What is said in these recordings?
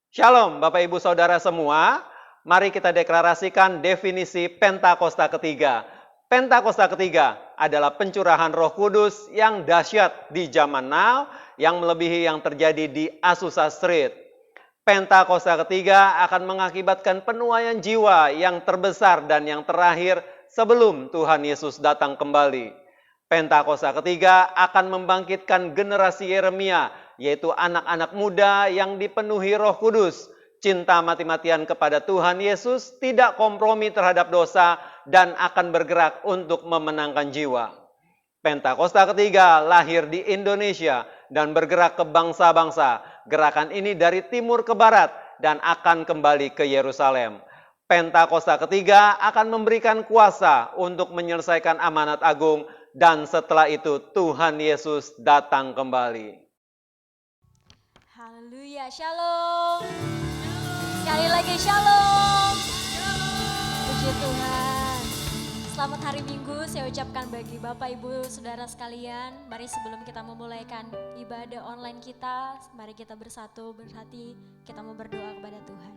Shalom Bapak Ibu Saudara semua, mari kita deklarasikan definisi Pentakosta ketiga. Pentakosta ketiga adalah pencurahan Roh Kudus yang dahsyat di zaman now, yang melebihi yang terjadi di Azusa Street. Pentakosta ketiga akan mengakibatkan penuaian jiwa yang terbesar dan yang terakhir sebelum Tuhan Yesus datang kembali. Pentakosta ketiga akan membangkitkan generasi Yeremia, yaitu anak-anak muda yang dipenuhi Roh Kudus, cinta mati-matian kepada Tuhan Yesus, tidak kompromi terhadap dosa, dan akan bergerak untuk memenangkan jiwa. Pentakosta ketiga lahir di Indonesia dan bergerak ke bangsa-bangsa. Gerakan ini dari timur ke barat dan akan kembali ke Yerusalem. Pentakosta ketiga akan memberikan kuasa untuk menyelesaikan amanat agung, dan setelah itu Tuhan Yesus datang kembali. Haleluya, shalom. Sekali lagi shalom. Puji Tuhan. Selamat hari Minggu saya ucapkan bagi Bapak Ibu Saudara sekalian. Mari sebelum kita memulaikan ibadah online kita, mari kita bersatu berhati, kita mau berdoa kepada Tuhan.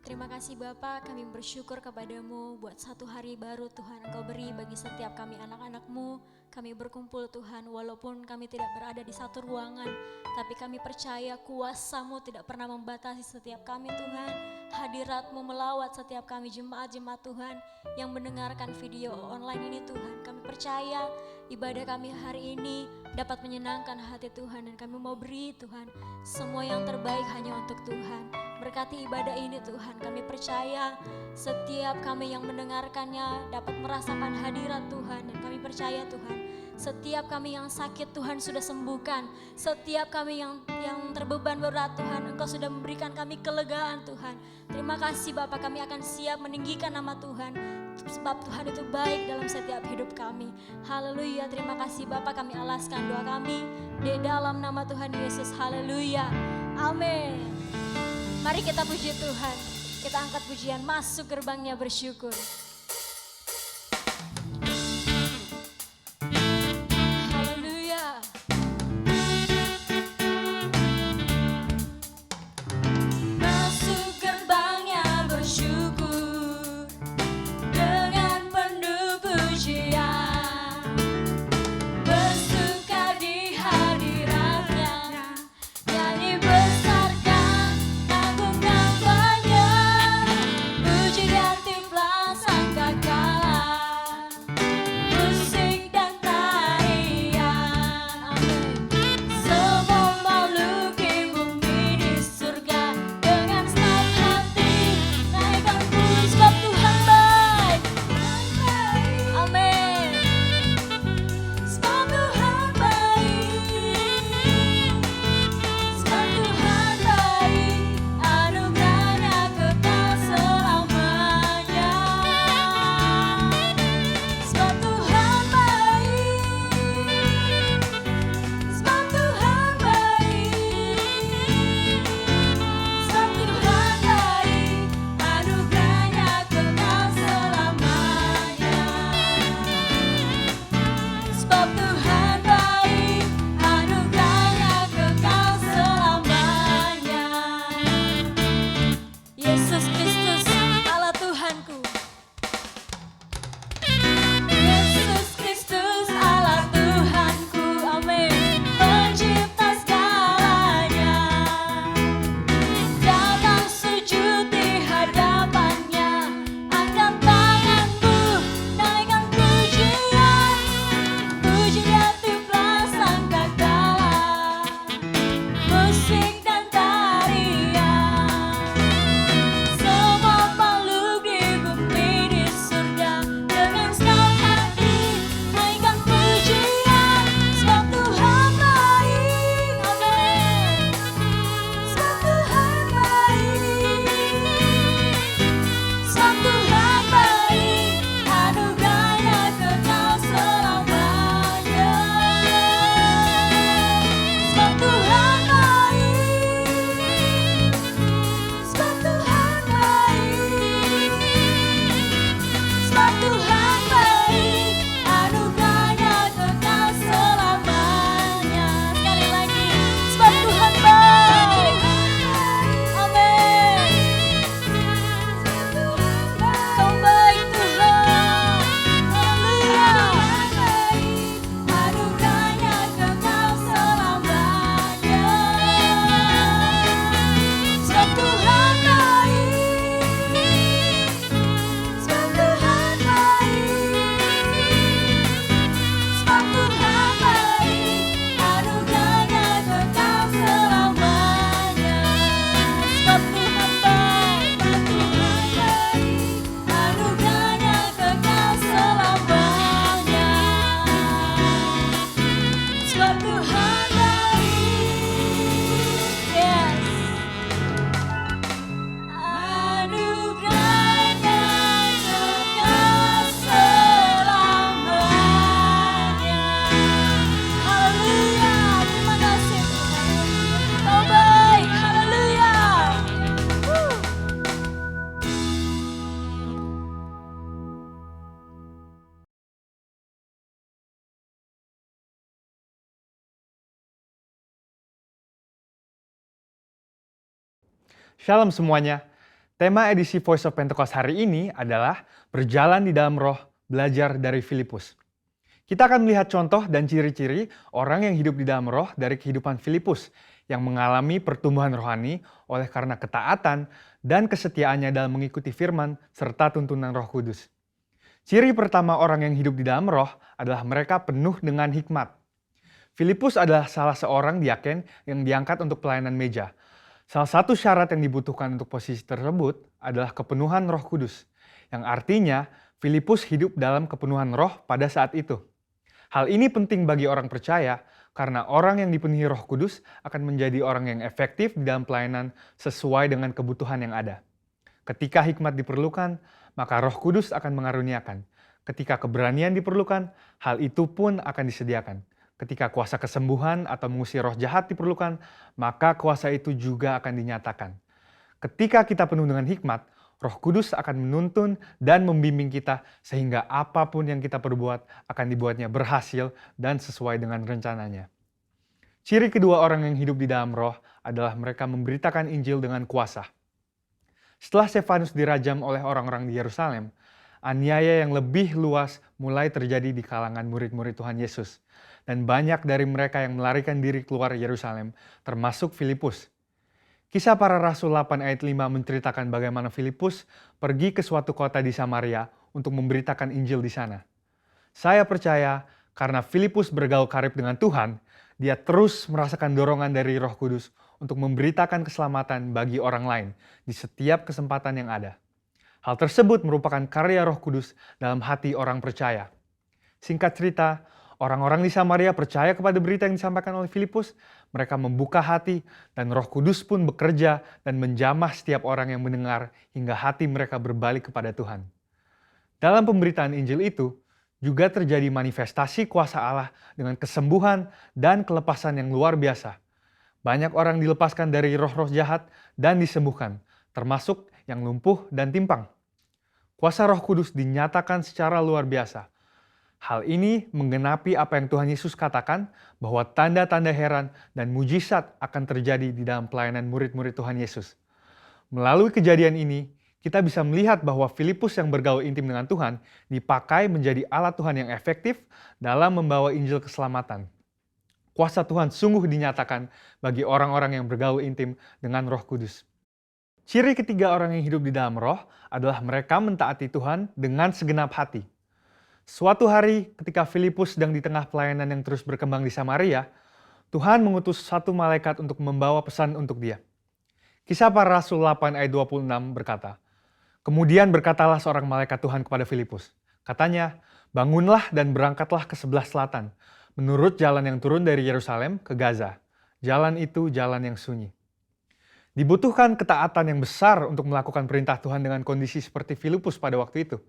Terima kasih Bapa, kami bersyukur kepadamu buat satu hari baru Tuhan Engkau beri bagi setiap kami anak-anak-Mu. Kami berkumpul Tuhan, walaupun kami tidak berada di satu ruangan, tapi kami percaya kuasa-Mu tidak pernah membatasi setiap kami Tuhan. Hadirat-Mu melawat setiap kami jemaat-jemaat Tuhan yang mendengarkan video online ini Tuhan. Kami percaya ibadah kami hari ini dapat menyenangkan hati Tuhan, dan kami mau beri Tuhan semua yang terbaik hanya untuk Tuhan. Berkati ibadah ini Tuhan, kami percaya setiap kami yang mendengarkannya dapat merasakan hadirat Tuhan, dan kami percaya Tuhan setiap kami yang sakit Tuhan sudah sembuhkan, setiap kami yang terbeban berat Tuhan Engkau sudah memberikan kami kelegaan Tuhan. Terima kasih Bapa, kami akan siap meninggikan nama Tuhan, sebab Tuhan itu baik dalam setiap hidup kami. Haleluya, terima kasih Bapa, kami alaskan doa kami di dalam nama Tuhan Yesus. Haleluya, amin. Mari kita puji Tuhan, kita angkat pujian, masuk gerbangnya bersyukur. Haleluya. Masuk gerbangnya bersyukur dengan penuh pujian, bersuka di hadiratnya, nyanyi besarkan agung namanya, puji dan timplah sang buat Tuhan baik. Yes. Anugerah dan kekal selamanya. Haleluya, terima kasih Tuhan. Kau baik, haleluya. Woo. Shalom semuanya. Tema edisi Voice of Pentecost hari ini adalah berjalan di dalam roh, belajar dari Filipus. Kita akan melihat contoh dan ciri-ciri orang yang hidup di dalam roh dari kehidupan Filipus yang mengalami pertumbuhan rohani oleh karena ketaatan dan kesetiaannya dalam mengikuti firman serta tuntunan Roh Kudus. Ciri pertama orang yang hidup di dalam roh adalah mereka penuh dengan hikmat. Filipus adalah salah seorang diaken yang diangkat untuk pelayanan meja. Salah satu syarat yang dibutuhkan untuk posisi tersebut adalah kepenuhan Roh Kudus, yang artinya Filipus hidup dalam kepenuhan roh pada saat itu. Hal ini penting bagi orang percaya karena orang yang dipenuhi Roh Kudus akan menjadi orang yang efektif di dalam pelayanan sesuai dengan kebutuhan yang ada. Ketika hikmat diperlukan, maka Roh Kudus akan mengaruniakan. Ketika keberanian diperlukan, hal itu pun akan disediakan. Ketika kuasa kesembuhan atau mengusir roh jahat diperlukan, maka kuasa itu juga akan dinyatakan. Ketika kita penuh dengan hikmat, Roh Kudus akan menuntun dan membimbing kita sehingga apapun yang kita perbuat akan dibuatnya berhasil dan sesuai dengan rencananya. Ciri kedua orang yang hidup di dalam roh adalah mereka memberitakan Injil dengan kuasa. Setelah Stefanus dirajam oleh orang-orang di Yerusalem, aniaya yang lebih luas mulai terjadi di kalangan murid-murid Tuhan Yesus. Dan banyak dari mereka yang melarikan diri keluar Yerusalem, termasuk Filipus. Kisah Para Rasul 8 ayat 5 menceritakan bagaimana Filipus pergi ke suatu kota di Samaria untuk memberitakan Injil di sana. Saya percaya karena Filipus bergaul karib dengan Tuhan, dia terus merasakan dorongan dari Roh Kudus untuk memberitakan keselamatan bagi orang lain di setiap kesempatan yang ada. Hal tersebut merupakan karya Roh Kudus dalam hati orang percaya. Singkat cerita, orang-orang di Samaria percaya kepada berita yang disampaikan oleh Filipus. Mereka membuka hati dan Roh Kudus pun bekerja dan menjamah setiap orang yang mendengar hingga hati mereka berbalik kepada Tuhan. Dalam pemberitaan Injil itu juga terjadi manifestasi kuasa Allah dengan kesembuhan dan kelepasan yang luar biasa. Banyak orang dilepaskan dari roh-roh jahat dan disembuhkan, termasuk yang lumpuh dan timpang. Kuasa Roh Kudus dinyatakan secara luar biasa. Hal ini menggenapi apa yang Tuhan Yesus katakan bahwa tanda-tanda heran dan mujizat akan terjadi di dalam pelayanan murid-murid Tuhan Yesus. Melalui kejadian ini, kita bisa melihat bahwa Filipus yang bergaul intim dengan Tuhan dipakai menjadi alat Tuhan yang efektif dalam membawa Injil keselamatan. Kuasa Tuhan sungguh dinyatakan bagi orang-orang yang bergaul intim dengan Roh Kudus. Ciri ketiga orang yang hidup di dalam roh adalah mereka mentaati Tuhan dengan segenap hati. Suatu hari ketika Filipus sedang di tengah pelayanan yang terus berkembang di Samaria, Tuhan mengutus satu malaikat untuk membawa pesan untuk dia. Kisah Para Rasul 8 ayat 26 berkata, "Kemudian berkatalah seorang malaikat Tuhan kepada Filipus. Katanya, bangunlah dan berangkatlah ke sebelah selatan, menurut jalan yang turun dari Yerusalem ke Gaza. Jalan itu jalan yang sunyi." Dibutuhkan ketaatan yang besar untuk melakukan perintah Tuhan dengan kondisi seperti Filipus pada waktu itu.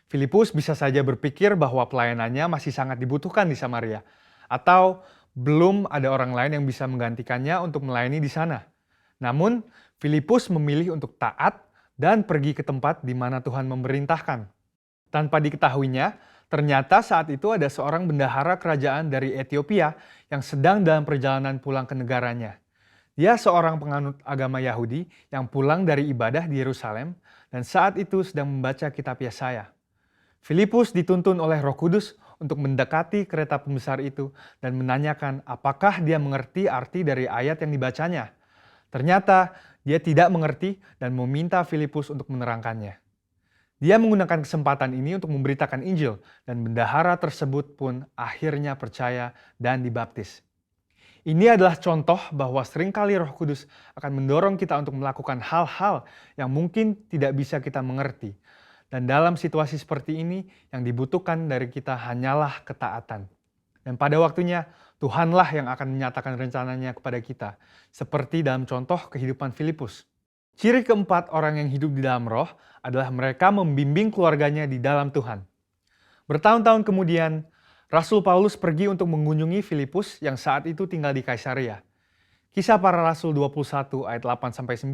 Filipus bisa saja berpikir bahwa pelayanannya masih sangat dibutuhkan di Samaria, atau belum ada orang lain yang bisa menggantikannya untuk melayani di sana. Namun, Filipus memilih untuk taat dan pergi ke tempat di mana Tuhan memerintahkan. Tanpa diketahuinya, ternyata saat itu ada seorang bendahara kerajaan dari Ethiopia yang sedang dalam perjalanan pulang ke negaranya. Dia seorang penganut agama Yahudi yang pulang dari ibadah di Yerusalem dan saat itu sedang membaca kitab Yesaya. Filipus dituntun oleh Roh Kudus untuk mendekati kereta pembesar itu dan menanyakan apakah dia mengerti arti dari ayat yang dibacanya. Ternyata dia tidak mengerti dan meminta Filipus untuk menerangkannya. Dia menggunakan kesempatan ini untuk memberitakan Injil dan bendahara tersebut pun akhirnya percaya dan dibaptis. Ini adalah contoh bahwa seringkali Roh Kudus akan mendorong kita untuk melakukan hal-hal yang mungkin tidak bisa kita mengerti. Dan dalam situasi seperti ini, yang dibutuhkan dari kita hanyalah ketaatan. Dan pada waktunya, Tuhanlah yang akan menyatakan rencananya kepada kita, seperti dalam contoh kehidupan Filipus. Ciri keempat orang yang hidup di dalam roh adalah mereka membimbing keluarganya di dalam Tuhan. Bertahun-tahun kemudian, Rasul Paulus pergi untuk mengunjungi Filipus yang saat itu tinggal di Kaisarea. Kisah Para Rasul 21 ayat 8-9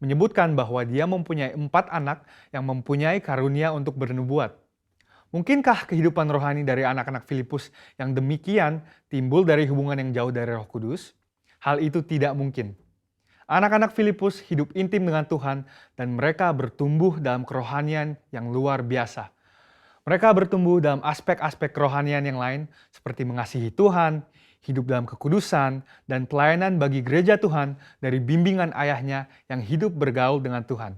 menyebutkan bahwa dia mempunyai 4 anak yang mempunyai karunia untuk bernubuat. Mungkinkah kehidupan rohani dari anak-anak Filipus yang demikian timbul dari hubungan yang jauh dari Roh Kudus? Hal itu tidak mungkin. Anak-anak Filipus hidup intim dengan Tuhan dan mereka bertumbuh dalam kerohanian yang luar biasa. Mereka bertumbuh dalam aspek-aspek kerohanian yang lain seperti mengasihi Tuhan, hidup dalam kekudusan, dan pelayanan bagi gereja Tuhan dari bimbingan ayahnya yang hidup bergaul dengan Tuhan.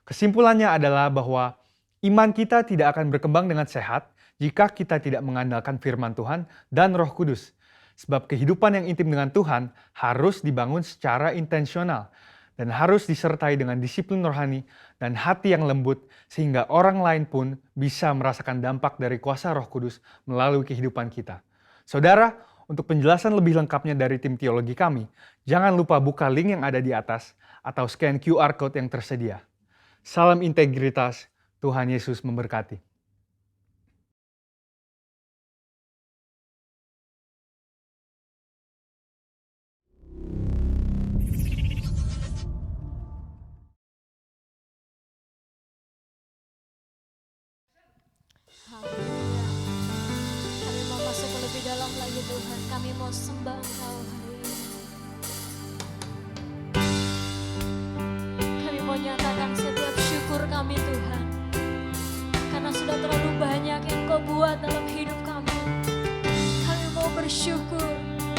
Kesimpulannya adalah bahwa iman kita tidak akan berkembang dengan sehat jika kita tidak mengandalkan firman Tuhan dan Roh Kudus. Sebab kehidupan yang intim dengan Tuhan harus dibangun secara intensional dan harus disertai dengan disiplin rohani dan hati yang lembut sehingga orang lain pun bisa merasakan dampak dari kuasa Roh Kudus melalui kehidupan kita. Saudara, untuk penjelasan lebih lengkapnya dari tim teologi kami, jangan lupa buka link yang ada di atas atau scan QR Code yang tersedia. Salam integritas, Tuhan Yesus memberkati. Haleluya. Kami mau masuk ke lebih dalam lagi Tuhan. Kami mau sembah Engkau hari ini. Kami mau nyatakan setiap syukur kami Tuhan. Karena sudah terlalu banyak yang Kau buat dalam hidup kami. Kami mau bersyukur,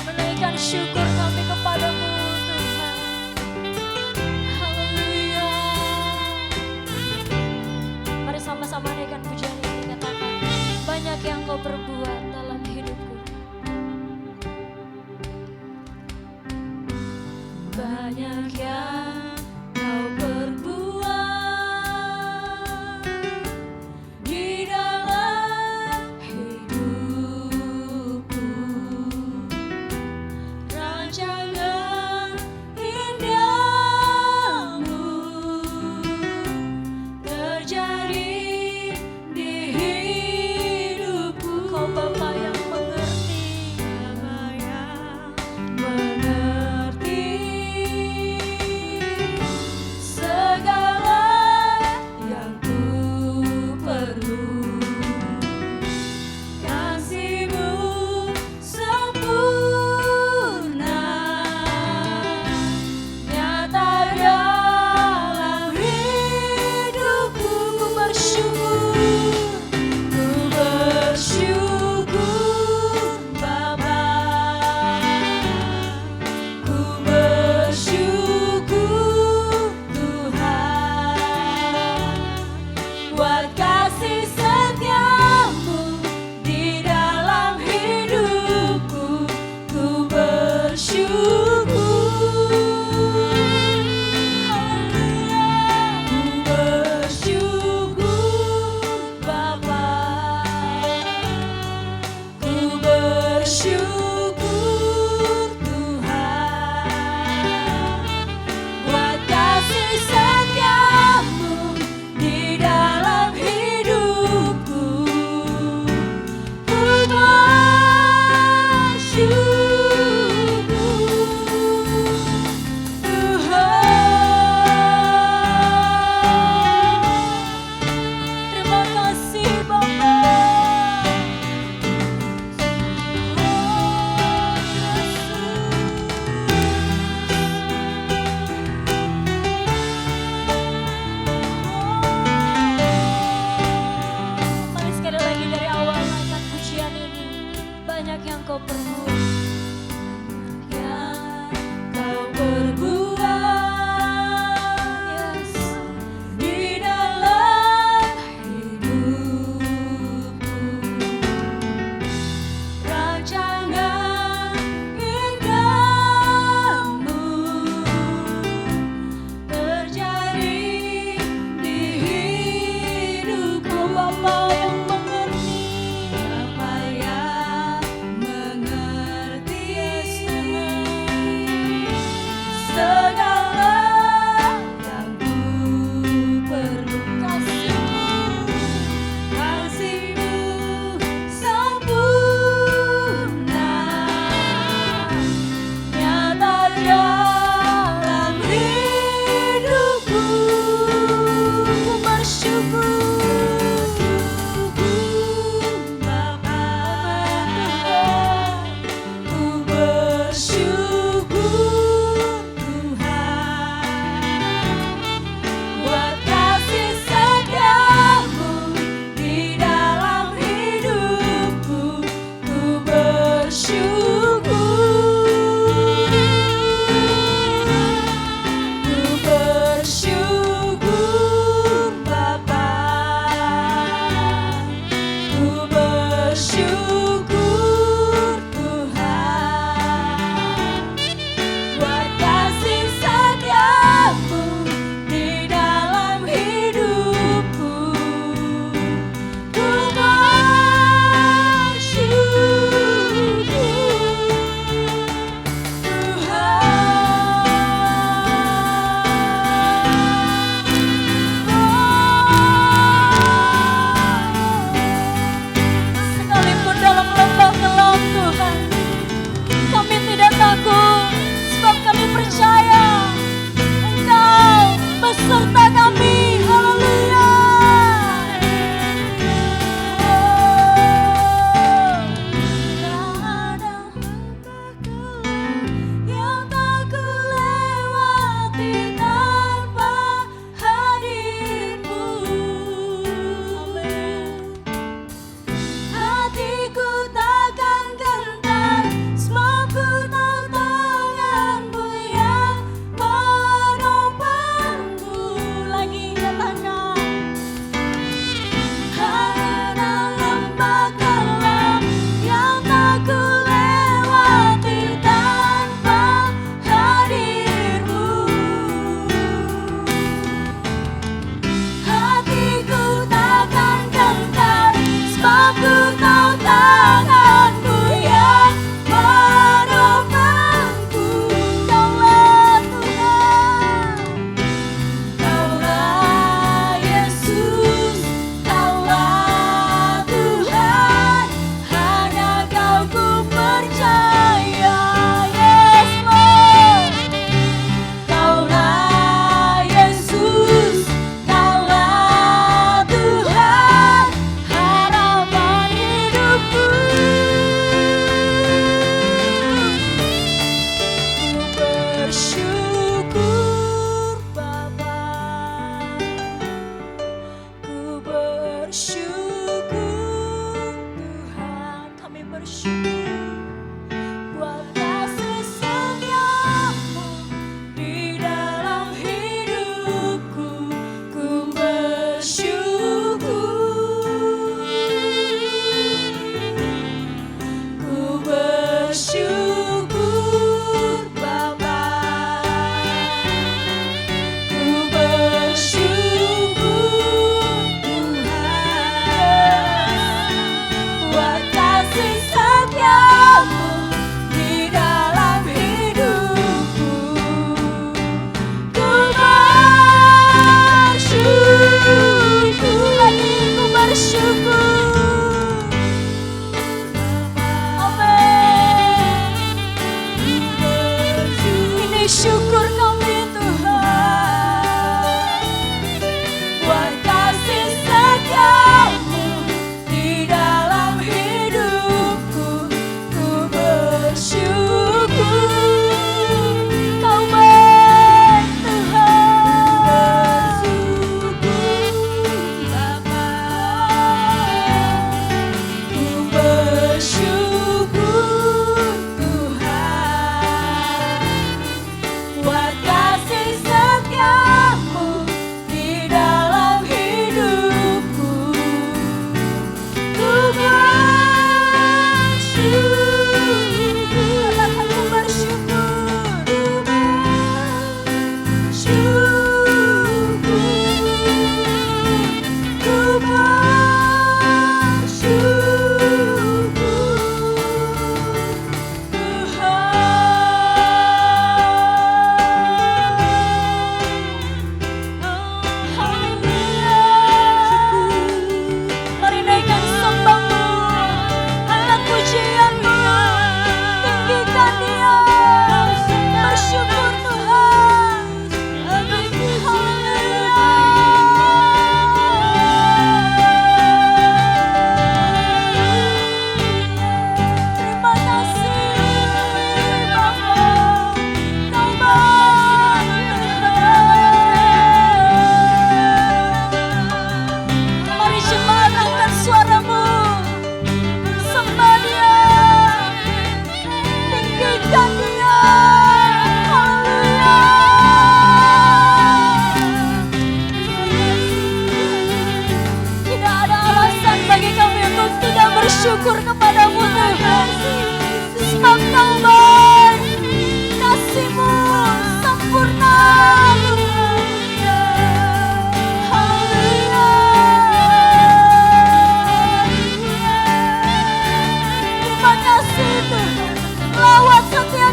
menaikkan syukur kami kepadamu Tuhan. Haleluya. Mari sama-sama naikkan pujian ini, katakan banyak yang Kau perbuat dalam hidupku. Banyak yang Kau perbuat di dalam hidupku. Rancangan indahmu terjadi di hidupku. Kau Bapa yang mengerti, Bapa yang mengerti segala yang ku perlu. Kasih-Mu sempurna nyata dalam hidupku. Ku bersyukur, Bapa. Ku bersyukur Tuhan buat kasih setia-Mu di dalam hidupku. Ku bersyukur. Haleluya. Ku bersyukur Bapa. Ku bersyukur Tuhan buat kasih setia-Mu di dalam hidupku. Ku bersyukur Tuhan. Terima kasih Bapa. Mari sekali lagi dari awal naikkan pujian ini. Banyak yang Kau perbuat, yang Kau perbuat, yes, di dalam hidupku. Rancangan indahmu terjadi di hidupku. Bapa yang mengerti, Bapa yang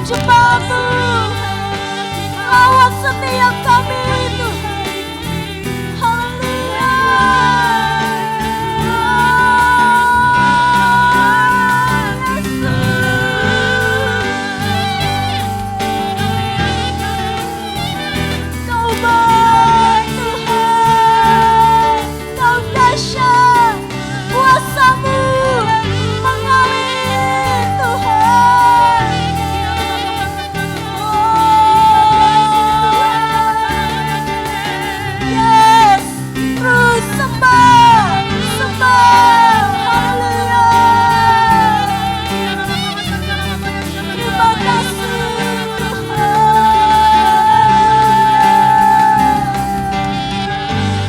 jemaat-mu. Lawat setiap kami Tuhan. Haleluya. Kau baik Tuhan, Kau dahsyat, kuasa-Mu mengalir Tuhan. Yes, terus sembah, sembah, haleluya. Terima kasih Tuhan.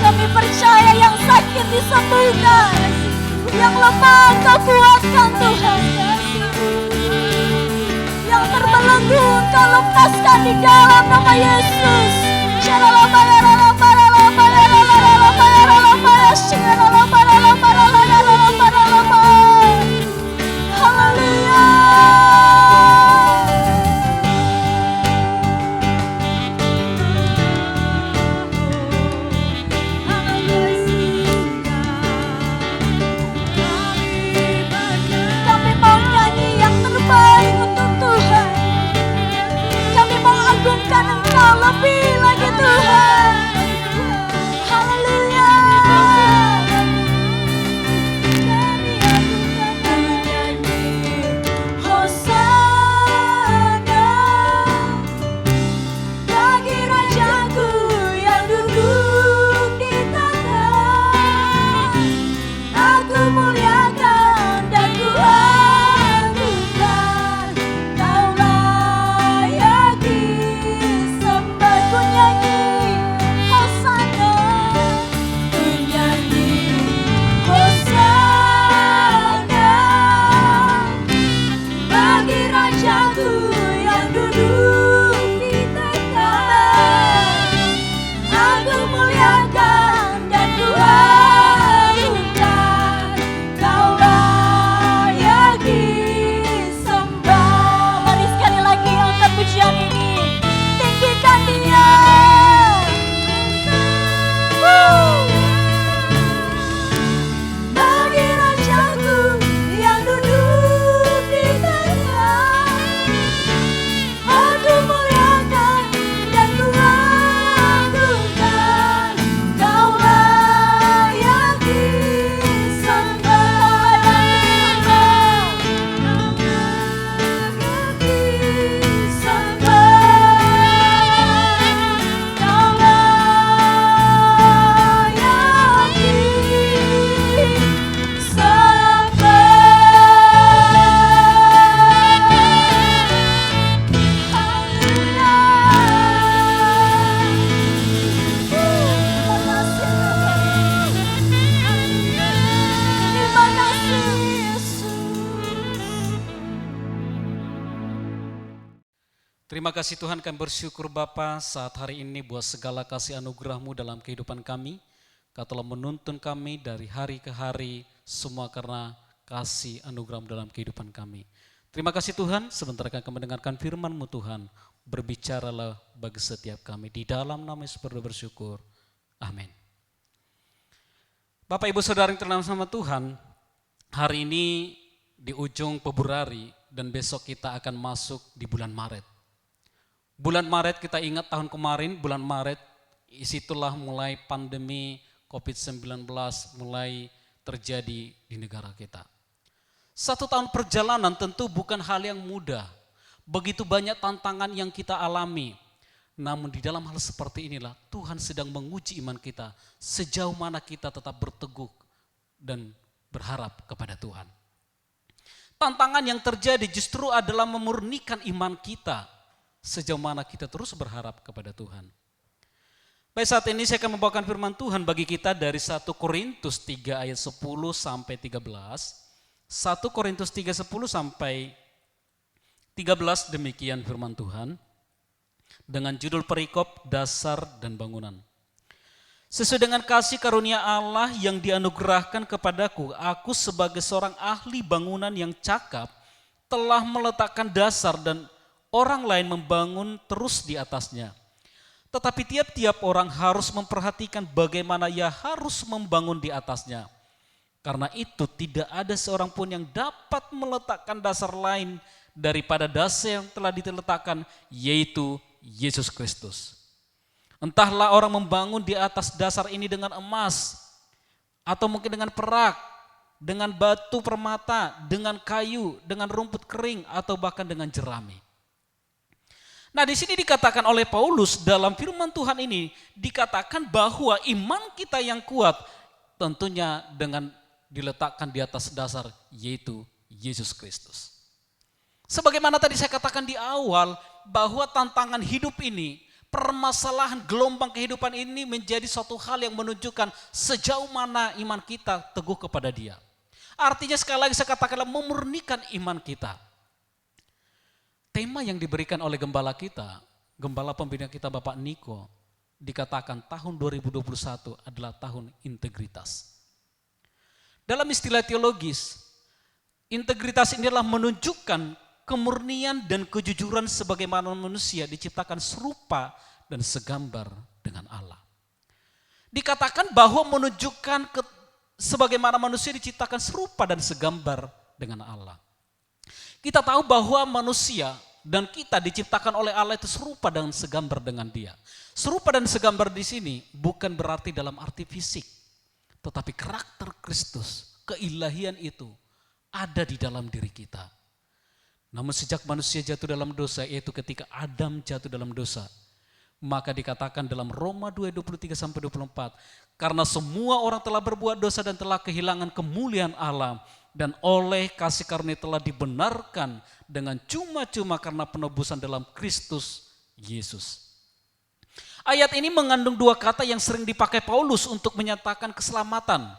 Kami percaya yang sakit disembuhkan, yang lemah Kau kuatkan Tuhan. Yang terbelenggu Kau lepaskan di dalam nama Yesus. Kami mau nyanyi yang terbaik untuk Tuhan. Kami mau agungkan Engkau lebih lagi Tuhan. Haleluya. Kami agungkan nyanyi Hosana bagi Rajaku yang duduk di tata. Aku muliakan dan ku agungkan, Kau layak disembah. Ku nyanyi Hosana, ku nyanyi Hosana bagi Rajaku yang duduk di tata. Aku muliakan dan ku agungkan, Kau layak disembah. Mari sekali lagi angkat pujian ini, tinggikan Dia. Bagi Rajaku yang duduk di tata. Aku muliakan dan ku agungkan, Kau layak disembah. Kau layak Terima kasih Yesus. Terima kasih Tuhan, kami bersyukur Bapa saat hari ini buat segala kasih anugerah-Mu dalam kehidupan kami. Kau telah menuntun kami dari hari ke hari, semua karena kasih anugerah-Mu dalam kehidupan kami. Terima kasih Tuhan, sebentar kami akan mendengarkan firman-Mu Tuhan. Berbicaralah bagi setiap kami. Di dalam nama Yesus bersyukur. Amin. Bapak Ibu Saudara yang ternama Tuhan, hari ini di ujung Februari dan besok kita akan masuk di bulan Maret. Bulan Maret kita ingat tahun kemarin, bulan Maret isitulah mulai pandemi COVID-19 mulai terjadi di negara kita. 1 tahun perjalanan tentu bukan hal yang mudah. Begitu banyak tantangan yang kita alami. Namun di dalam hal seperti inilah Tuhan sedang menguji iman kita. Sejauh mana kita tetap berteguh dan berharap kepada Tuhan. Tantangan yang terjadi justru adalah memurnikan iman kita. Sejauh mana kita terus berharap kepada Tuhan. Baik, saat ini saya akan membawakan firman Tuhan bagi kita dari 1 Korintus 3 ayat 10 sampai 13. 1 Korintus 3 10 sampai 13 demikian firman Tuhan. Dengan judul perikop dasar dan bangunan. Sesuai dengan kasih karunia Allah yang dianugerahkan kepadaku, aku sebagai seorang ahli bangunan yang cakap telah meletakkan dasar dan orang lain membangun terus di atasnya. Tetapi tiap-tiap orang harus memperhatikan bagaimana ia harus membangun di atasnya. Karena itu tidak ada seorang pun yang dapat meletakkan dasar lain daripada dasar yang telah diletakkan, yaitu Yesus Kristus. Entahlah orang membangun di atas dasar ini dengan emas, atau mungkin dengan perak, dengan batu permata, dengan kayu, dengan rumput kering, atau bahkan dengan jerami. Nah, di sini dikatakan oleh Paulus dalam firman Tuhan ini, dikatakan bahwa iman kita yang kuat tentunya dengan diletakkan di atas dasar, yaitu Yesus Kristus. Sebagaimana tadi saya katakan di awal, bahwa tantangan hidup ini, permasalahan gelombang kehidupan ini menjadi suatu hal yang menunjukkan sejauh mana iman kita teguh kepada Dia. Artinya sekali lagi saya katakanlah memurnikan iman kita. Tema yang diberikan oleh gembala kita, gembala pembina kita Bapak Niko, dikatakan tahun 2021 adalah tahun integritas. Dalam istilah teologis, integritas ini adalah menunjukkan kemurnian dan kejujuran sebagaimana manusia diciptakan serupa dan segambar dengan Allah. Dikatakan bahwa menunjukkan sebagaimana manusia diciptakan serupa dan segambar dengan Allah. Kita tahu bahwa manusia dan kita diciptakan oleh Allah itu serupa dan segambar dengan Dia. Serupa dan segambar di sini bukan berarti dalam arti fisik, tetapi karakter Kristus, keilahian itu ada di dalam diri kita. Namun sejak manusia jatuh dalam dosa, yaitu ketika Adam jatuh dalam dosa, maka dikatakan dalam Roma 2:23-24, karena semua orang telah berbuat dosa dan telah kehilangan kemuliaan Allah, dan oleh kasih karunia telah dibenarkan dengan cuma-cuma karena penebusan dalam Kristus Yesus. Ayat ini mengandung dua kata yang sering dipakai Paulus untuk menyatakan keselamatan,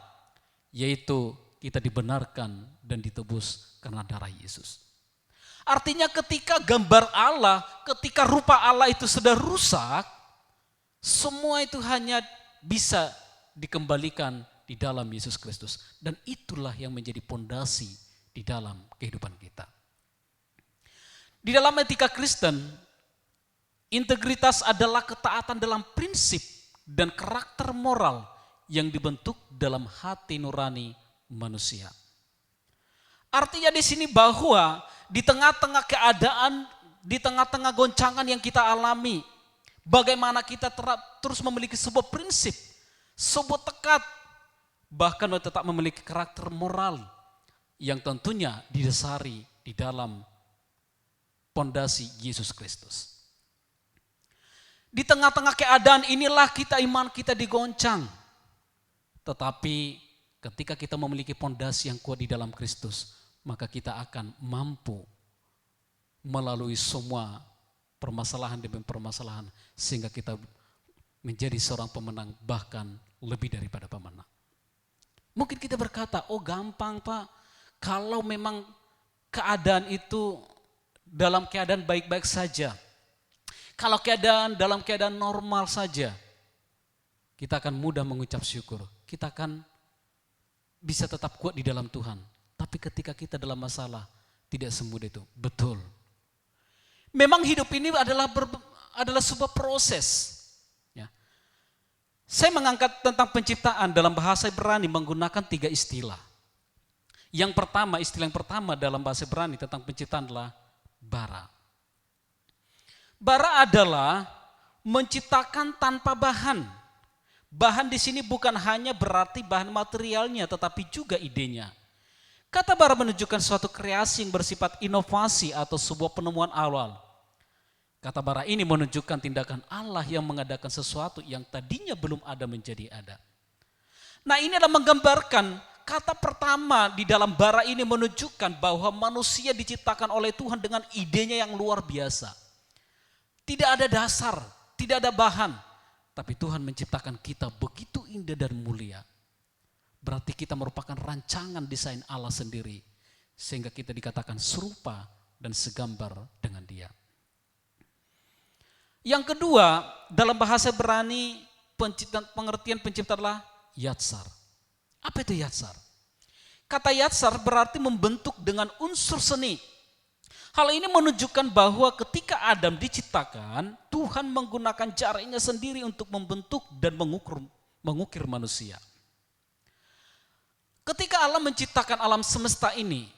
yaitu kita dibenarkan dan ditebus karena darah Yesus. Artinya ketika gambar Allah, ketika rupa Allah itu sudah rusak, semua itu hanya bisa dikembalikan di dalam Yesus Kristus. Dan itulah yang menjadi pondasi di dalam kehidupan kita. Di dalam etika Kristen, integritas adalah ketaatan dalam prinsip dan karakter moral yang dibentuk dalam hati nurani manusia. Artinya di sini bahwa di tengah-tengah keadaan, di tengah-tengah goncangan yang kita alami, bagaimana kita terus memiliki sebuah prinsip, sebuah tekad, bahkan tetap memiliki karakter moral yang tentunya didasari di dalam pondasi Yesus Kristus. Di tengah-tengah keadaan inilah iman kita digoncang. Tetapi ketika kita memiliki pondasi yang kuat di dalam Kristus, maka kita akan mampu melalui semua permasalahan demi permasalahan sehingga kita menjadi seorang pemenang, bahkan lebih daripada pemenang. Mungkin kita berkata, oh gampang Pak, kalau memang keadaan itu dalam keadaan baik-baik saja, kalau dalam keadaan normal saja, kita akan mudah mengucap syukur, kita akan bisa tetap kuat di dalam Tuhan. Tapi ketika kita dalam masalah, tidak semudah itu. Betul. Memang hidup ini adalah sebuah proses. Ya. Saya mengangkat tentang penciptaan dalam bahasa Ibrani menggunakan 3 istilah. Istilah yang pertama dalam bahasa Ibrani tentang penciptaan adalah bara. Bara adalah menciptakan tanpa bahan. Bahan di sini bukan hanya berarti bahan materialnya, tetapi juga idenya. Kata bara menunjukkan suatu kreasi yang bersifat inovasi atau sebuah penemuan awal. Kata bara ini menunjukkan tindakan Allah yang mengadakan sesuatu yang tadinya belum ada menjadi ada. Nah, ini adalah menggambarkan kata pertama di dalam bara ini menunjukkan bahwa manusia diciptakan oleh Tuhan dengan idenya yang luar biasa. Tidak ada dasar, tidak ada bahan, tapi Tuhan menciptakan kita begitu indah dan mulia. Berarti kita merupakan rancangan desain Allah sendiri. Sehingga kita dikatakan serupa dan segambar dengan Dia. Yang kedua, dalam bahasa Ibrani, pengertian pencipta adalah yatsar. Apa itu yatsar? Kata yatsar berarti membentuk dengan unsur seni. Hal ini menunjukkan bahwa ketika Adam diciptakan, Tuhan menggunakan jarinya sendiri untuk membentuk dan mengukir manusia. Ketika Allah menciptakan alam semesta ini,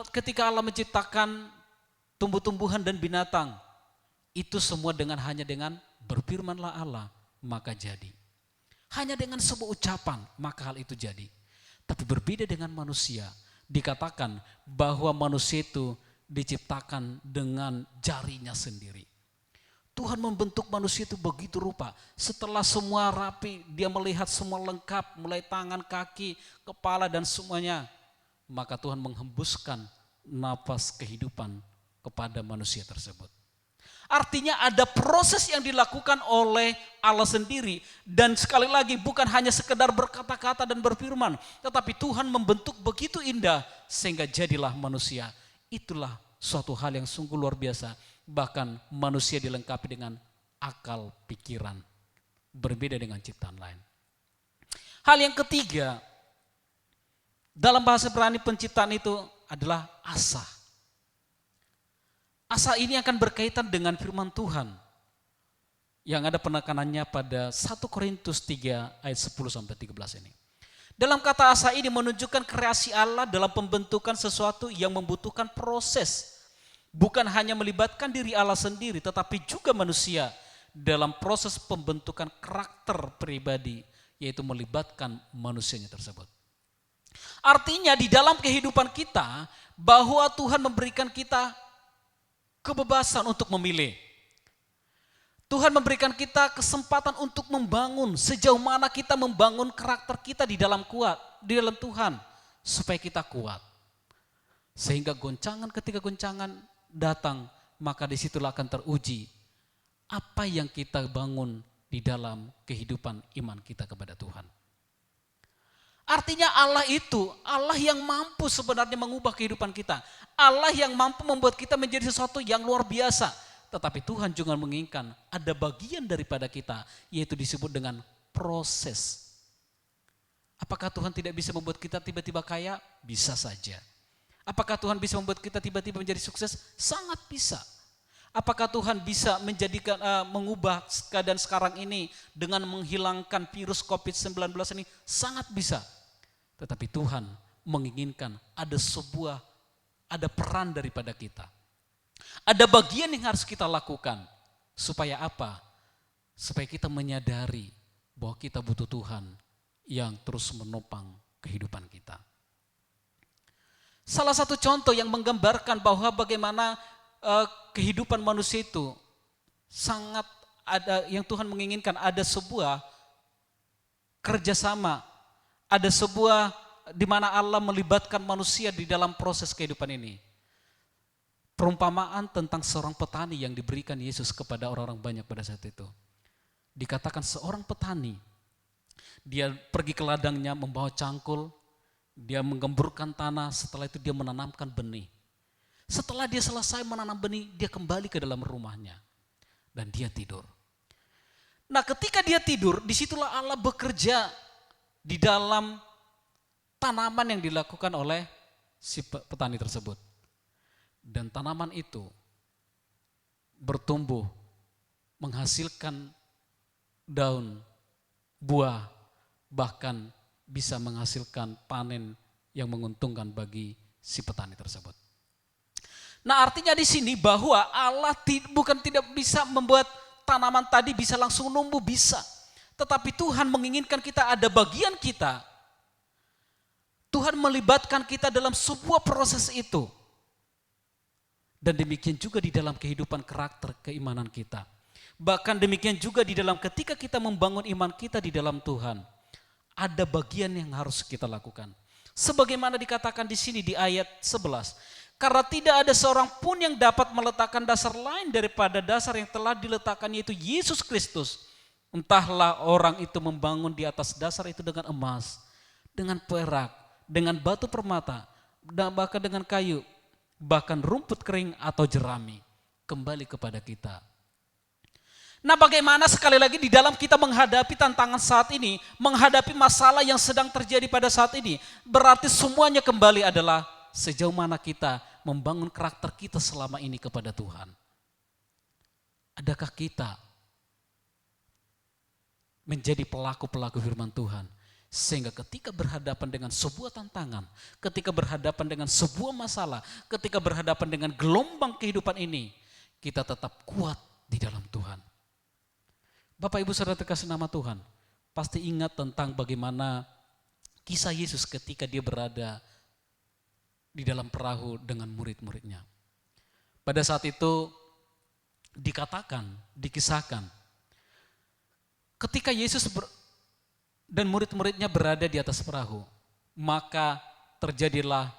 ketika Allah menciptakan tumbuh-tumbuhan dan binatang, itu semua hanya dengan berfirmanlah Allah, maka jadi. Hanya dengan sebuah ucapan, maka hal itu jadi. Tapi berbeda dengan manusia, dikatakan bahwa manusia itu diciptakan dengan jarinya sendiri. Tuhan membentuk manusia itu begitu rupa. Setelah semua rapi, dia melihat semua lengkap, mulai tangan, kaki, kepala dan semuanya. Maka Tuhan menghembuskan napas kehidupan kepada manusia tersebut. Artinya ada proses yang dilakukan oleh Allah sendiri. Dan sekali lagi bukan hanya sekedar berkata-kata dan berfirman. Tetapi Tuhan membentuk begitu indah sehingga jadilah manusia. Itulah suatu hal yang sungguh luar biasa. Bahkan manusia dilengkapi dengan akal pikiran. Berbeda dengan ciptaan lain. Hal yang ketiga, dalam bahasa Ibrani penciptaan itu adalah asa. Asa ini akan berkaitan dengan firman Tuhan. Yang ada penekanannya pada 1 Korintus 3 ayat 10-13 ini. Dalam kata asa ini menunjukkan kreasi Allah dalam pembentukan sesuatu yang membutuhkan proses. Bukan hanya melibatkan diri Allah sendiri, tetapi juga manusia dalam proses pembentukan karakter pribadi, yaitu melibatkan manusianya tersebut. Artinya di dalam kehidupan kita, bahwa Tuhan memberikan kita kebebasan untuk memilih. Tuhan memberikan kita kesempatan untuk membangun sejauh mana kita membangun karakter kita di dalam Tuhan supaya kita kuat. Sehingga ketika goncangan datang, maka disitulah akan teruji apa yang kita bangun di dalam kehidupan iman kita kepada Tuhan. Artinya Allah itu, Allah yang mampu sebenarnya mengubah kehidupan kita. Allah yang mampu membuat kita menjadi sesuatu yang luar biasa. Tetapi Tuhan juga menginginkan ada bagian daripada kita, yaitu disebut dengan proses. Apakah Tuhan tidak bisa membuat kita tiba-tiba kaya? Bisa saja. Apakah Tuhan bisa membuat kita tiba-tiba menjadi sukses? Sangat bisa. Apakah Tuhan bisa mengubah keadaan sekarang ini dengan menghilangkan virus COVID-19 ini? Sangat bisa. Tetapi Tuhan menginginkan ada peran daripada kita. Ada bagian yang harus kita lakukan. Supaya apa? Supaya kita menyadari bahwa kita butuh Tuhan yang terus menopang kehidupan kita. Salah satu contoh yang menggambarkan bahwa bagaimana kehidupan manusia itu sangat ada, yang Tuhan menginginkan ada sebuah kerjasama, ada sebuah di mana Allah melibatkan manusia di dalam proses kehidupan ini. Perumpamaan tentang seorang petani yang diberikan Yesus kepada orang-orang banyak pada saat itu. Dikatakan seorang petani, dia pergi ke ladangnya membawa cangkul, dia menggemburkan tanah, setelah itu dia menanamkan benih. Setelah dia selesai menanam benih, dia kembali ke dalam rumahnya. Dan dia tidur. Nah ketika dia tidur, disitulah Allah bekerja di dalam tanaman yang dilakukan oleh si petani tersebut. Dan tanaman itu bertumbuh, menghasilkan daun, buah, bahkan bisa menghasilkan panen yang menguntungkan bagi si petani tersebut. Nah artinya di sini bahwa Allah bukan tidak bisa membuat tanaman tadi bisa langsung numbuh, bisa. Tetapi Tuhan menginginkan kita ada bagian kita. Tuhan melibatkan kita dalam sebuah proses itu. Dan demikian juga di dalam kehidupan karakter keimanan kita. Bahkan demikian juga di dalam ketika kita membangun iman kita di dalam Tuhan. Ada bagian yang harus kita lakukan. Sebagaimana dikatakan di sini di ayat 11. Karena tidak ada seorang pun yang dapat meletakkan dasar lain daripada dasar yang telah diletakkan, yaitu Yesus Kristus. Entahlah orang itu membangun di atas dasar itu dengan emas, dengan perak, dengan batu permata, dan bahkan dengan kayu, bahkan rumput kering atau jerami, kembali kepada kita. Nah bagaimana sekali lagi di dalam kita menghadapi tantangan saat ini, menghadapi masalah yang sedang terjadi pada saat ini, berarti semuanya kembali adalah sejauh mana kita membangun karakter kita selama ini kepada Tuhan? Adakah kita menjadi pelaku-pelaku firman Tuhan? Sehingga ketika berhadapan dengan sebuah tantangan, ketika berhadapan dengan sebuah masalah, ketika berhadapan dengan gelombang kehidupan ini, kita tetap kuat di dalam Tuhan. Bapak Ibu Saudara terkasih nama Tuhan, pasti ingat tentang bagaimana kisah Yesus ketika dia berada di dalam perahu dengan murid-muridnya. Pada saat itu dikatakan, dikisahkan, ketika Yesus dan murid-muridnya berada di atas perahu, maka terjadilah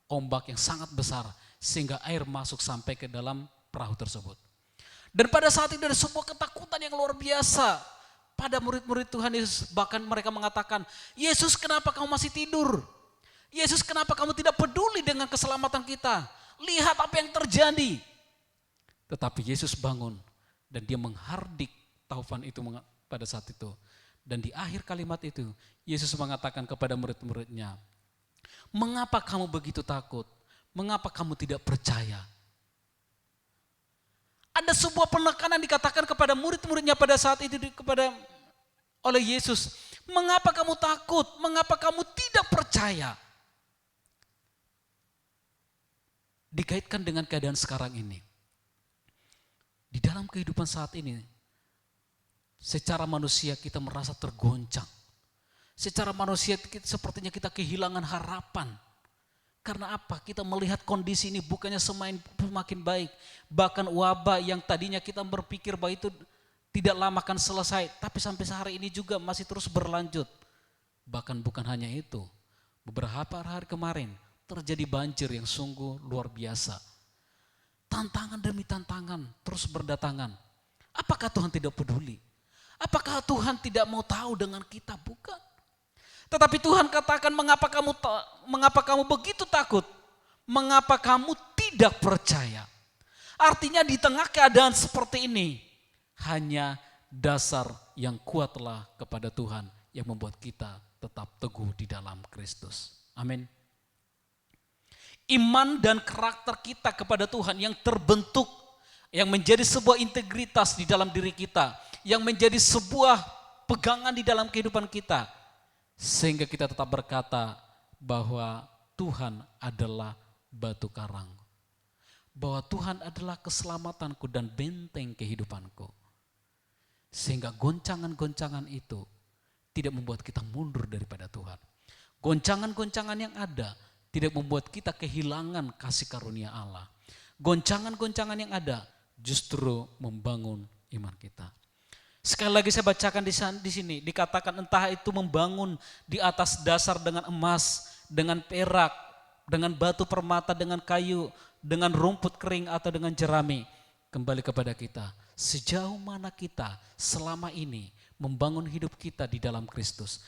ombak yang sangat besar sehingga air masuk sampai ke dalam perahu tersebut. Dan pada saat itu ada sebuah ketakutan yang luar biasa pada murid-murid Tuhan Yesus. Bahkan mereka mengatakan, Yesus kenapa kamu masih tidur? Yesus kenapa kamu tidak peduli dengan keselamatan kita? Lihat apa yang terjadi. Tetapi Yesus bangun dan dia menghardik taufan itu pada saat itu. Dan di akhir kalimat itu, Yesus mengatakan kepada murid-muridnya, mengapa kamu begitu takut? Mengapa kamu tidak percaya? Ada sebuah penekanan dikatakan kepada murid-muridnya pada saat itu oleh Yesus. Mengapa kamu takut? Mengapa kamu tidak percaya? Dikaitkan dengan keadaan sekarang ini. Di dalam kehidupan saat ini, secara manusia kita merasa tergoncang. Secara manusia sepertinya kita kehilangan harapan. Karena apa? Kita melihat kondisi ini bukannya semakin baik. Bahkan wabah yang tadinya kita berpikir bahwa itu tidak lama akan selesai. Tapi sampai hari ini juga masih terus berlanjut. Bahkan bukan hanya itu. Beberapa hari kemarin terjadi banjir yang sungguh luar biasa. Tantangan demi tantangan terus berdatangan. Apakah Tuhan tidak peduli? Apakah Tuhan tidak mau tahu dengan kita? Bukan. Tetapi Tuhan katakan, mengapa kamu begitu takut? Mengapa kamu tidak percaya? Artinya di tengah keadaan seperti ini, hanya dasar yang kuatlah kepada Tuhan yang membuat kita tetap teguh di dalam Kristus. Amin. Iman dan karakter kita kepada Tuhan yang terbentuk, yang menjadi sebuah integritas di dalam diri kita, yang menjadi sebuah pegangan di dalam kehidupan kita. Sehingga kita tetap berkata bahwa Tuhan adalah batu karang. Bahwa Tuhan adalah keselamatanku dan benteng kehidupanku. Sehingga goncangan-goncangan itu tidak membuat kita mundur daripada Tuhan. Goncangan-goncangan yang ada tidak membuat kita kehilangan kasih karunia Allah. Goncangan-goncangan yang ada justru membangun iman kita. Sekali lagi saya bacakan di sini, dikatakan entah itu membangun di atas dasar dengan emas, dengan perak, dengan batu permata, dengan kayu, dengan rumput kering atau dengan jerami. Kembali kepada kita, sejauh mana kita selama ini membangun hidup kita di dalam Kristus.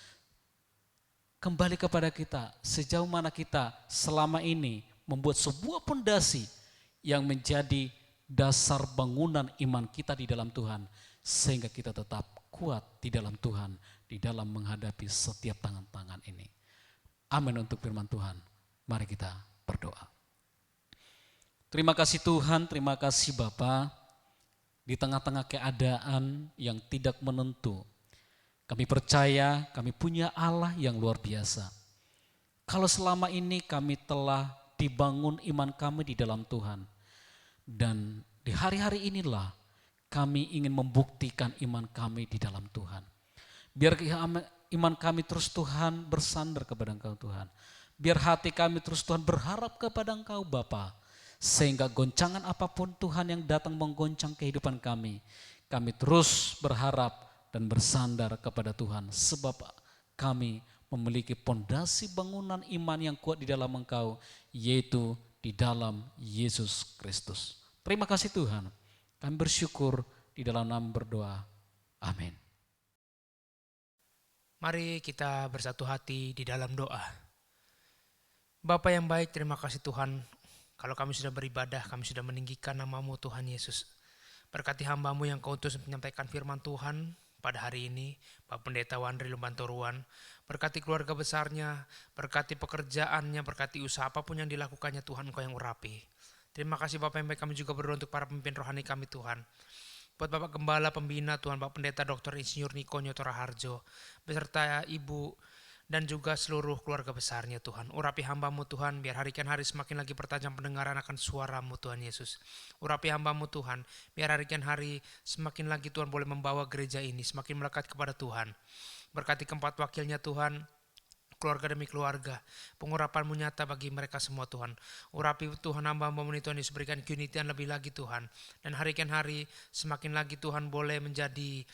Kembali kepada kita, sejauh mana kita selama ini membuat sebuah pondasi yang menjadi dasar bangunan iman kita di dalam Tuhan. Sehingga kita tetap kuat di dalam Tuhan, di dalam menghadapi setiap tangan-tangan ini. Amin untuk firman Tuhan. Mari kita berdoa. Terima kasih Tuhan, terima kasih Bapa. Di tengah-tengah keadaan yang tidak menentu, kami percaya kami punya Allah yang luar biasa. Kalau selama ini kami telah dibangun iman kami di dalam Tuhan. Dan di hari-hari inilah kami ingin membuktikan iman kami di dalam Tuhan. Biar iman kami terus Tuhan bersandar kepada Engkau Tuhan. Biar hati kami terus Tuhan berharap kepada Engkau Bapa. Sehingga goncangan apapun Tuhan yang datang menggoncang kehidupan kami. Kami terus berharap dan bersandar kepada Tuhan. Sebab kami memiliki pondasi bangunan iman yang kuat di dalam Engkau. Yaitu di dalam Yesus Kristus. Terima kasih Tuhan. Kami bersyukur di dalam nama berdoa. Amin. Mari kita bersatu hati di dalam doa. Bapa yang baik, terima kasih Tuhan. Kalau kami sudah beribadah, kami sudah meninggikan nama-Mu Tuhan Yesus. Berkati hamba-Mu yang Kau utus menyampaikan firman Tuhan pada hari ini, Bapak Pendeta Wandri Lumbantoruan. Berkati keluarga besarnya, berkati pekerjaannya, berkati usaha apapun yang dilakukannya Tuhan, Engkau yang urapi. Terima kasih Bapak yang baik, kami juga berdoa untuk para pemimpin rohani kami Tuhan. Buat Bapak Gembala, Pembina Tuhan, Bapak Pendeta Dr. Insinyur Niko Nyoto Raharjo, beserta Ibu dan juga seluruh keluarga besarnya Tuhan. Urapi hamba-Mu Tuhan, biar hari kan hari semakin lagi pertajam pendengaran akan suara-Mu Tuhan Yesus. Urapi hamba-Mu Tuhan, biar hari kan hari semakin lagi Tuhan boleh membawa gereja ini semakin melekat kepada Tuhan. Berkati keempat wakilnya Tuhan, keluarga demi keluarga, pengurapan-Mu nyata bagi mereka semua Tuhan. Urapi Tuhan hamba-Mu ini Tuhan Yesus, berikan keunitian lebih lagi Tuhan. Dan hari kan hari semakin lagi Tuhan boleh menjadi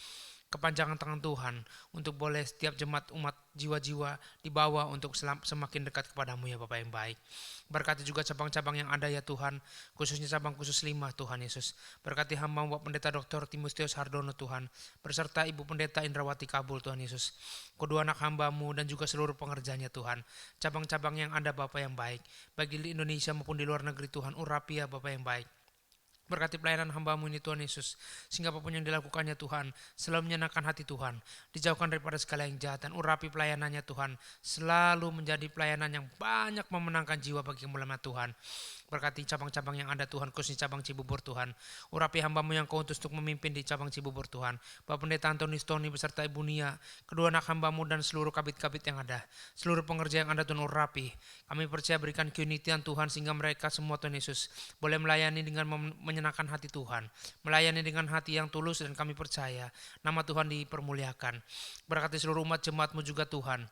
kepanjangan tangan Tuhan untuk boleh setiap jemaat umat jiwa-jiwa dibawa untuk semakin dekat kepadamu ya Bapak yang baik. Berkati juga cabang-cabang yang ada ya Tuhan, khususnya cabang khusus 5 Tuhan Yesus. Berkati hamba Bapak Pendeta Dr. Timotius Hardono Tuhan, beserta Ibu Pendeta Indrawati Kabul Tuhan Yesus. Kedua anak hamba-Mu dan juga seluruh pengerjanya Tuhan. Cabang-cabang yang ada Bapak yang baik, baik di Indonesia maupun di luar negeri Tuhan, urapi ya Bapak yang baik. Berkati pelayanan hamba-Mu ini Tuhan Yesus, sehingga apapun yang dilakukannya Tuhan selalu menyenangkan hati Tuhan, dijauhkan daripada segala yang jahat, dan urapi pelayanannya Tuhan selalu menjadi pelayanan yang banyak memenangkan jiwa bagi kemuliaan Tuhan. Berkati cabang-cabang yang ada Tuhan, khususnya cabang Cibubur Tuhan. Urapi hamba-Mu yang Kau utus untuk memimpin di cabang Cibubur Tuhan. Bapak Pendeta Antoni Stoni beserta Ibu Nia, kedua anak hamba-Mu dan seluruh kabit-kabit yang ada, seluruh pengerja yang ada Tuhan urapi. Kami percaya berikan keunitian Tuhan sehingga mereka semua Tuhan Yesus boleh melayani dengan menyenangkan hati Tuhan, melayani dengan hati yang tulus, dan kami percaya nama Tuhan dipermuliakan. Berkati seluruh umat jemaat-Mu juga Tuhan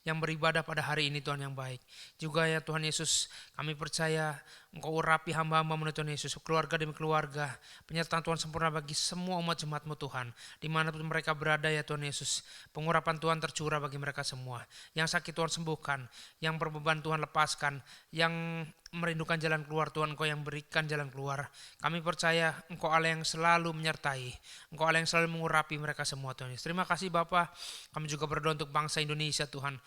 yang beribadah pada hari ini Tuhan yang baik. Juga ya Tuhan Yesus, kami percaya Engkau urapi hamba-hamba-Mu Tuhan Yesus, keluarga demi keluarga, penyertaan Tuhan sempurna bagi semua umat jemaat-Mu Tuhan, dimanapun mereka berada ya Tuhan Yesus. Pengurapan Tuhan tercurah bagi mereka semua. Yang sakit Tuhan sembuhkan, yang berbeban Tuhan lepaskan, yang merindukan jalan keluar Tuhan Engkau yang berikan jalan keluar. Kami percaya Engkau Allah yang selalu menyertai, Engkau Allah yang selalu mengurapi mereka semua Tuhan Yesus. Terima kasih Bapa. Kami juga berdoa untuk bangsa Indonesia Tuhan.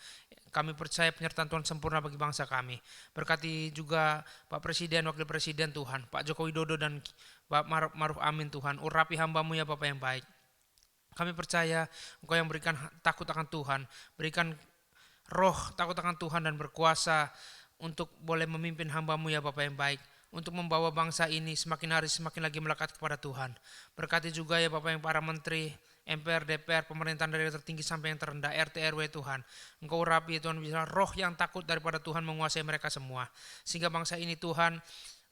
Kami percaya penyertaan Tuhan sempurna bagi bangsa kami. Berkati juga Pak Presiden, Wakil Presiden Tuhan, Pak Joko Widodo dan Pak Maruf Amin Tuhan. Urapi hamba-Mu ya Bapak yang baik. Kami percaya Engkau yang berikan takut akan Tuhan, berikan roh takut akan Tuhan dan berkuasa untuk boleh memimpin hamba-Mu ya Bapak yang baik, untuk membawa bangsa ini semakin hari semakin lagi melekat kepada Tuhan. Berkati juga ya Bapak yang para menteri, MPR, DPR, pemerintahan dari yang tertinggi sampai yang terendah, RT, RW Tuhan. Engkau urapi Tuhan, bisa roh yang takut daripada Tuhan menguasai mereka semua. Sehingga bangsa ini Tuhan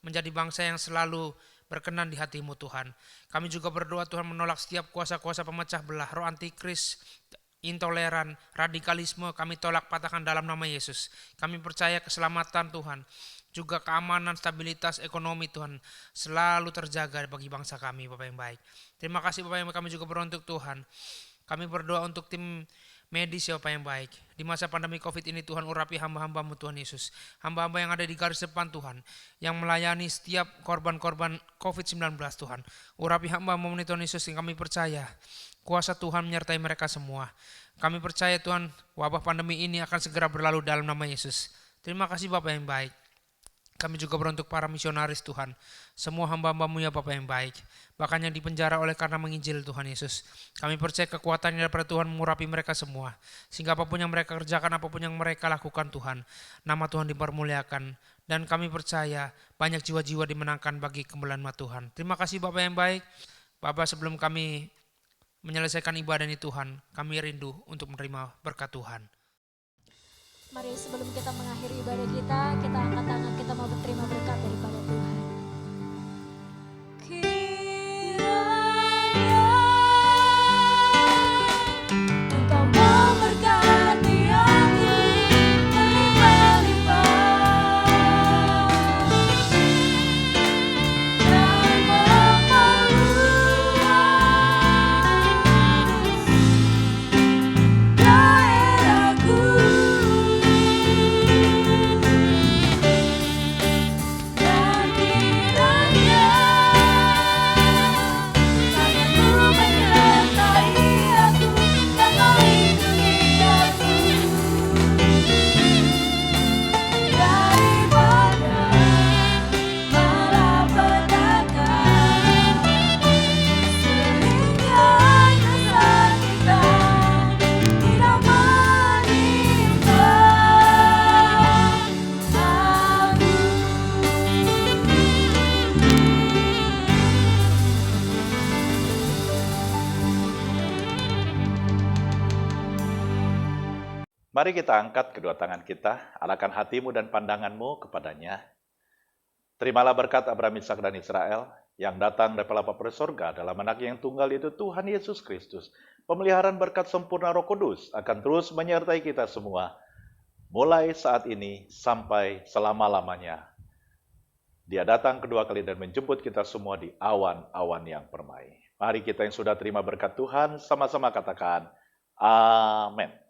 menjadi bangsa yang selalu berkenan di hati-Mu Tuhan. Kami juga berdoa Tuhan menolak setiap kuasa-kuasa pemecah belah, roh antikris, intoleran, radikalisme, kami tolak patahkan dalam nama Yesus. Kami percaya keselamatan Tuhan, juga keamanan, stabilitas ekonomi Tuhan selalu terjaga bagi bangsa kami Bapak yang baik. Terima kasih Bapak yang baik, kami juga berdoa untuk Tuhan. Kami berdoa untuk tim medis ya Bapak yang baik. Di masa pandemi COVID ini Tuhan urapi hamba-hamba-Mu Tuhan Yesus. Hamba-hamba yang ada di garis depan Tuhan, yang melayani setiap korban-korban COVID-19 Tuhan. Urapi hamba-Mu Tuhan Yesus yang kami percaya kuasa Tuhan menyertai mereka semua. Kami percaya Tuhan wabah pandemi ini akan segera berlalu dalam nama Yesus. Terima kasih Bapak yang baik. Kami juga berdoa untuk para misionaris Tuhan, semua hamba-hamba-Mu ya Bapak yang baik, bahkan yang dipenjara oleh karena menginjil Tuhan Yesus. Kami percaya kekuatan daripada Tuhan mengurapi mereka semua, sehingga apapun yang mereka kerjakan, apapun yang mereka lakukan Tuhan, nama Tuhan dipermuliakan. Dan kami percaya banyak jiwa-jiwa dimenangkan bagi kemuliaan Tuhan. Terima kasih Bapak yang baik. Bapak, sebelum kami menyelesaikan ibadah ini Tuhan, kami rindu untuk menerima berkat Tuhan. Mari sebelum kita mengakhiri ibadah kita angkat tangan, kita mau berterima berkat daripada Tuhan. Kiranya Engkau memberkati aku berlimpah-limpah dan memperluas daerahku. Mari kita angkat kedua tangan kita, arahkan hatimu dan pandanganmu kepadanya. Terimalah berkat Abraham, Ishak, dan Israel yang datang dari Bapa di sorga dalam anak yang tunggal itu Tuhan Yesus Kristus. Pemeliharaan berkat sempurna Roh Kudus akan terus menyertai kita semua, mulai saat ini sampai selama-lamanya. Dia datang kedua kali dan menjemput kita semua di awan-awan yang permai. Mari kita yang sudah terima berkat Tuhan, sama-sama katakan, Amin.